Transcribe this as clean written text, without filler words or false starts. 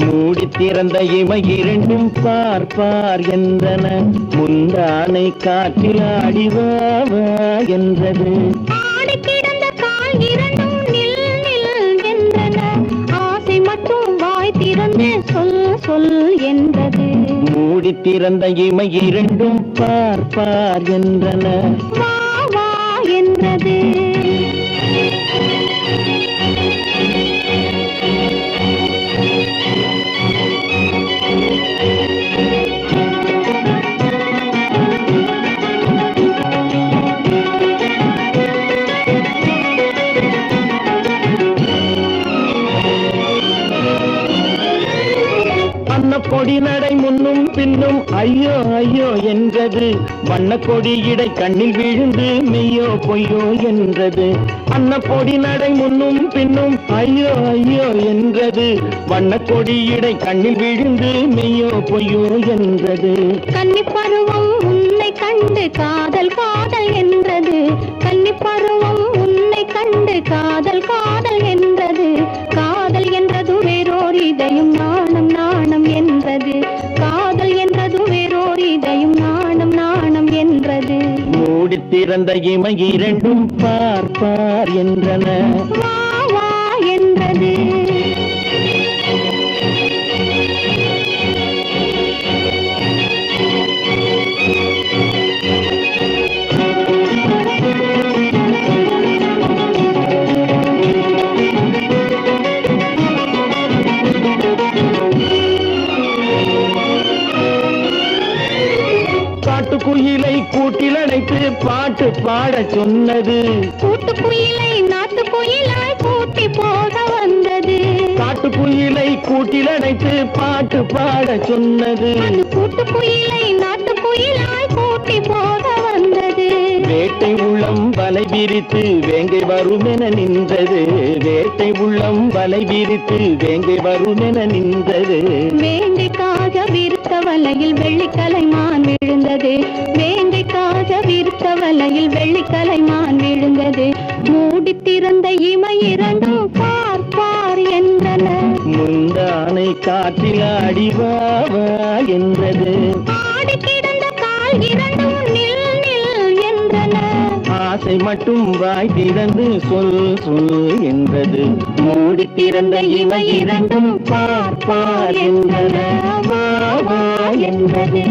மூடி திறந்த இமை இரண்டும் பார் பார் என்றன, முந்தானை காற்றில் ஆடிவாவா என்றது. ஆடி கிடந்த கால் இரண்டும் நில் நில் என்றன, ஆசை மட்டும் வாய் திறந்து சொல் சொல் என்றது. மூடி திறந்த இமை இரண்டும் பார் பார் என்றன, வா வா என்றது. கொடி நடை முன்னும் பின்னும் ஐயோ ஐயோ என்றது. வண்ண கொடி இடை கண்ணில் விழுந்து மெய்யோ பொய்யோ என்றது. அன்ன கொடி நடை முன்னும் பின்னும் ஐயோ ஐயோ என்றது. வண்ண கொடி இடை கண்ணில் விழுந்து மெய்யோ பொய்யோ என்றது. கன்னி பருவம் உன்னை கண்டு காதல் காதல் என்றது. கன்னி பருவம் உன்னை கண்டு காதல் காதல் என்றது. காதல் என்றது வேறோர் இதயம் நாணம் நாணம் என்றது. காதல் என்றது வேறோர் இதயம் நாணம் நாணம் என்றது. மூடி திறந்த இமை இரண்டும் பார் பார் என்றன, வா வா என்றது. காட்டுக்குயிலை கூட்டில் அடைத்து பாட்டு பாட சொன்னது. கூட்டுக்குயிலை நாட்டுக்குயிலாய் கூட்டி போக வந்தது. காட்டுக்குயிலை கூட்டில் அடைத்து பாட்டு பாட சொன்னது. அது கூட்டுக்குயிலை நாட்டுக்குயிலாய் கூட்டி போக வந்தது. வேட்டை உள்ளம் வலை விரித்து வேங்கை வருமென நின்றது. வேட்டை உள்ளம் வலை விரித்து வேங்கை வருமென நின்றது. வேங்கைக்காக விருத்த வலையில் வெள்ளிக்கலைமான் விழுந்தது. வேங்கைக்காக விருத்த வலையில் வெள்ளிக்கலைமான் விழுந்தது. மூடி திறந்த இமை இரண்டும் பார் பார் என்றன, முந்தானை காற்றில் ஆடிவாவா என்றது. ஆடி கிடந்த கால் இரண்டும் நில் நில் என்றன, ஆசை மட்டும் வாய் திறந்து சொல் சொல் என்றது. மூடி திறந்த இமை இரண்டும் பார் பார் என்றன, வா வா என்றது.